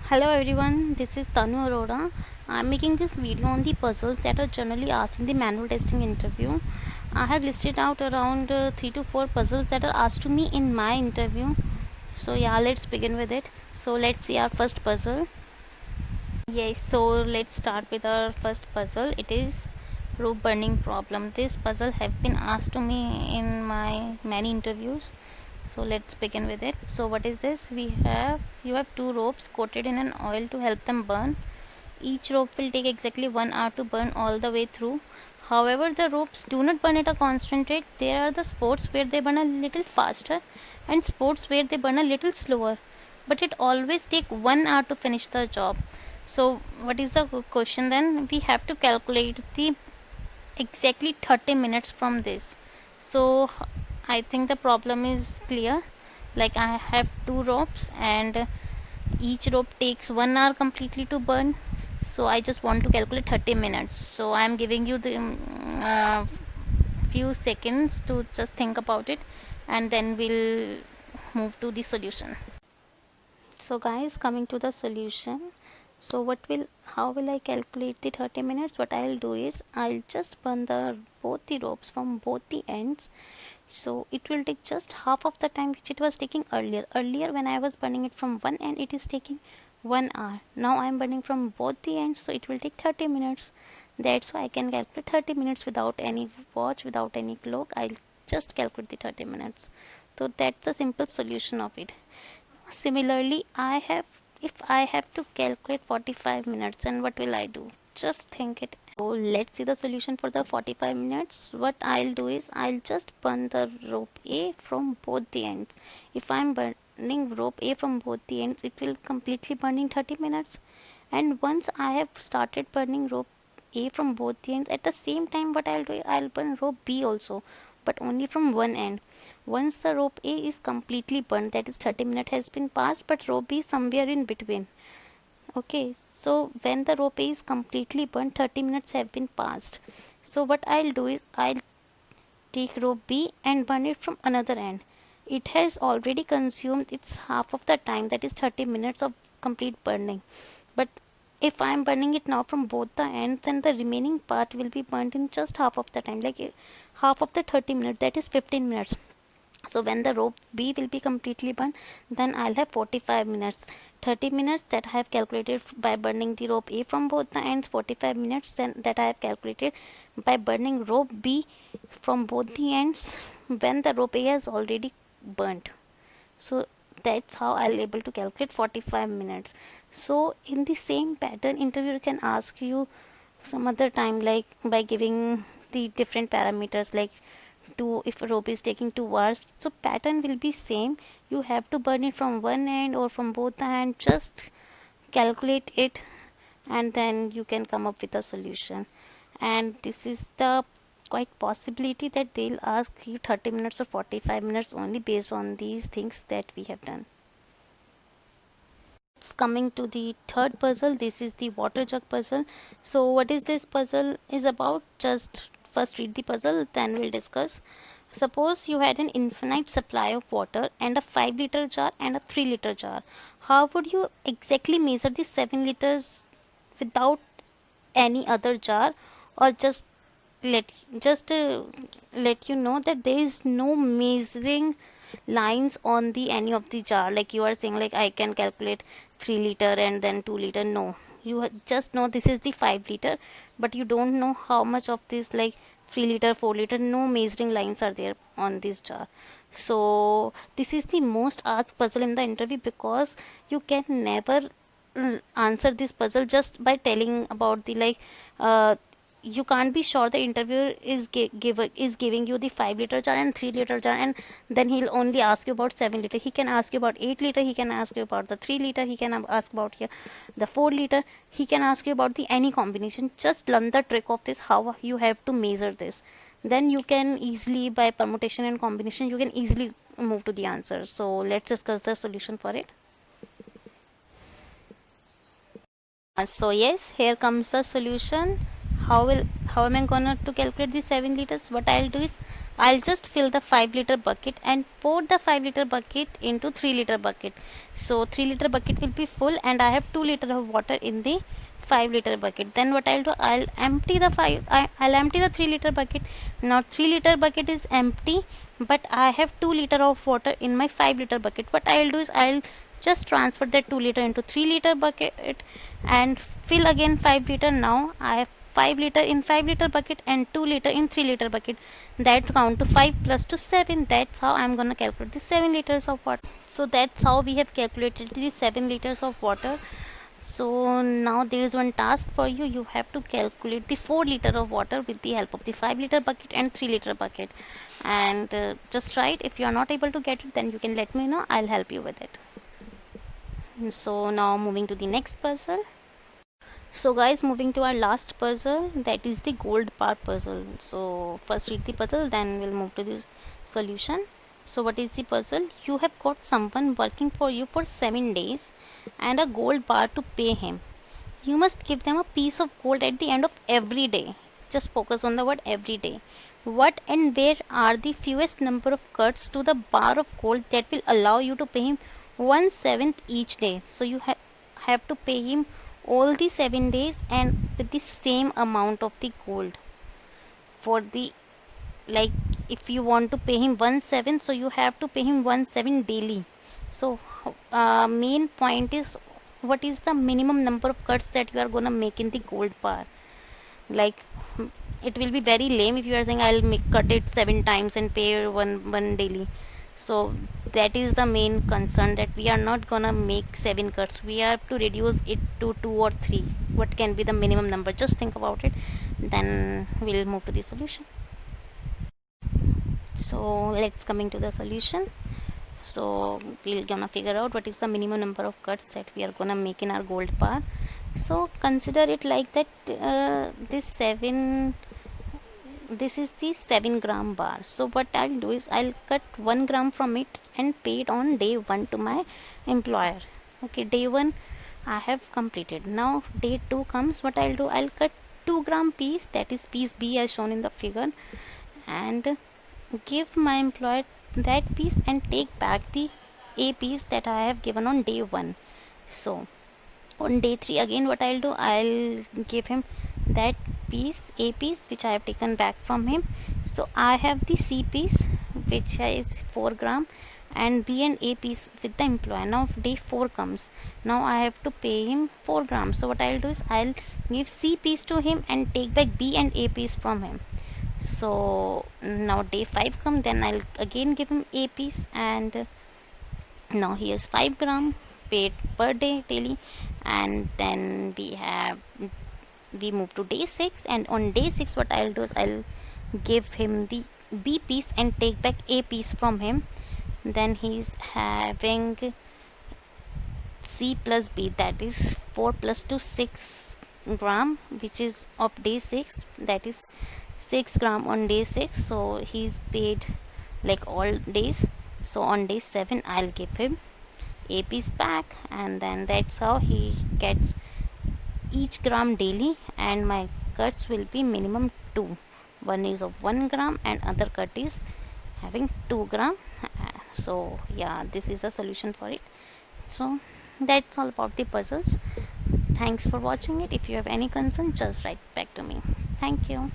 Hello everyone, this is Tanu Arora. I'm making this video on the puzzles that are generally asked in the manual testing interview. I have listed out around 3 to 4 puzzles that are asked to me in my interview. So yeah, let's begin with it. So let's see our first puzzle. Yes, so let's start with our first puzzle. It is rope burning problem. This puzzle have been asked to me in my many interviews. So let's begin with it. So what is this? You have two ropes coated in an oil to help them burn. Each rope will take exactly 1 hour to burn all the way through. However, the ropes do not burn at a constant rate. There are the spots where they burn a little faster and spots where they burn a little slower. But it always takes 1 hour to finish the job. So what is the question then? We have to calculate the exactly 30 minutes from this. So I think the problem is clear. Like I have two ropes and each rope takes 1 hour completely to burn. So I just want to calculate 30 minutes. So I am giving you the few seconds to just think about it, and then we'll move to the solution. So guys, coming to the solution. So how will I calculate the 30 minutes? What I'll do is I'll just burn both the ropes from both the ends. So it will take just half of the time which it was taking earlier. Earlier when I was burning it from one end, it is taking 1 hour. Now I'm burning from both the ends, so it will take 30 minutes. That's why I can calculate 30 minutes without any watch, without any clock. I'll just calculate the 30 minutes. So that's the simple solution of it. Similarly, if I have to calculate 45 minutes, and what will I do? Just think it. So let's see the solution for the 45 minutes. What I'll do is I'll just burn the rope A from both the ends. If I'm burning rope A from both the ends, it will completely burn in 30 minutes. And once I have started burning rope A from both the ends, at the same time what I'll do is I'll burn rope B also, but only from one end. Once the rope A is completely burned, that is 30 minutes has been passed, but rope B is somewhere in between. Okay, so when the rope A is completely burnt, 30 minutes have been passed. So what I'll do is I'll take rope B and burn it from another end. It has already consumed its half of the time, that is 30 minutes of complete burning. But if I am burning it now from both the ends, then the remaining part will be burnt in just half of the time, like half of the 30 minutes, that is 15 minutes. So when the rope B will be completely burned, then I'll have 45 minutes. 30 minutes that I have calculated by burning the rope A from both the ends, 45 minutes then that I have calculated by burning rope B from both the ends when the rope A has already burnt. So that's how I'll able to calculate 45 minutes. So in the same pattern, interviewer can ask you some other time, like by giving the different parameters, like if a rope is taking 2 hours, so pattern will be same. You have to burn it from one end or from both the hand. Just calculate it and then you can come up with a solution. And this is the quite possibility that they'll ask you 30 minutes or 45 minutes only based on these things that we have done. It's coming to the third puzzle. This is the water jug puzzle. So what is this puzzle is about? Just first read the puzzle, then we'll discuss. Suppose you had an infinite supply of water and a 5-liter jar and a 3-liter jar. How would you exactly measure the 7 liters without any other jar, or let just let you know that there is no measuring lines on the any of the jar, like you are saying like I can calculate 3 liter and then 2 liter. No, you just know this is the 5 liter, but you don't know how much of this, like 3 liter, 4 liter. No measuring lines are there on this jar. So this is the most asked puzzle in the interview, because you can never answer this puzzle just by telling about the uh, you can't be sure the interviewer is giving you the 5-liter jar and 3-liter jar, and then he'll only ask you about 7 liter. He can ask you about 8 liter, he can ask you about the 3 liter, he can ask about here the 4 liter, he can ask you about the any combination. Just learn the trick of this, how you have to measure this. Then you can easily, by permutation and combination, you can easily move to the answer. So let's discuss the solution for it. So yes, here comes the solution. How am I gonna to calculate the 7 liters? What I'll do is I'll just fill the 5-liter bucket and pour the 5-liter bucket into 3-liter bucket. So 3-liter bucket will be full and I have 2 liter of water in the 5-liter bucket. Then what I'll do, I'll empty the 3-liter bucket. Now 3-liter bucket is empty, but I have 2 liter of water in my 5-liter bucket. What I'll do is I'll just transfer that 2 liter into 3-liter bucket and fill again 5 liter. Now I have 5 liter in 5-liter bucket and 2 liter in 3-liter bucket. That count to 5 plus to 7. That's how I'm gonna calculate the 7 liters of water. So that's how we have calculated the 7 liters of water. So now there is one task for you. You have to calculate the 4 liter of water with the help of the 5-liter bucket and 3-liter bucket. And just try it. If you are not able to get it, then you can let me know. I'll help you with it. So now moving to the next puzzle. So guys, moving to our last puzzle, that is the gold bar puzzle. So first read the puzzle, then we'll move to the solution. So what is the puzzle? You have got someone working for you for 7 days and a gold bar to pay him. You must give them a piece of gold at the end of every day. Just focus on the word every day. What and where are the fewest number of cuts to the bar of gold that will allow you to pay him 1/7 each day? So you have to pay him all the 7 days and with the same amount of the gold. For the, like, if you want to pay him 1/7, so you have to pay him 1/7 daily. So main point is, what is the minimum number of cuts that you are gonna make in the gold bar? Like, it will be very lame if you are saying I'll cut it 7 times and pay one daily. So that is the main concern, that we are not gonna make 7 cuts. We have to reduce it to 2 or 3. What can be the minimum number? Just think about it. Then we'll move to the solution. So let's coming to the solution. So we're gonna figure out what is the minimum number of cuts that we are gonna make in our gold bar. So consider it like that, this is the 7-gram bar. So what I'll do is I'll cut 1 gram from it and pay it on day 1 to my employer. Okay, day 1 I have completed. Now day 2 comes. What I'll do, I'll cut 2-gram piece, that is piece B as shown in the figure, and give my employer that piece and take back the A piece that I have given on day 1. So on day 3 again, what I'll do, I'll give him that piece, A piece, which I have taken back from him. So I have the C piece, which is 4 gram, and B and A piece with the employer. Now day 4 comes. Now I have to pay him 4 grams. So what I'll do is I'll give C piece to him and take back B and A piece from him. So now day 5 come, then I'll again give him A piece, and now he has 5 gram paid per day daily. And then we move to day 6, and on day 6 what I'll do is I'll give him the B piece and take back A piece from him. Then he's having C plus B, that is 4 plus 2 6 gram, which is of day 6, that is 6 gram on day 6. So he's paid like all days. So on day 7 I'll give him A piece back, and then that's how he gets each gram daily, and my cuts will be minimum 2. One is of 1 gram and other cut is having 2 gram. So yeah, this is a solution for it. So that's all about the puzzles. Thanks for watching it. If you have any concern, just write back to me. Thank you.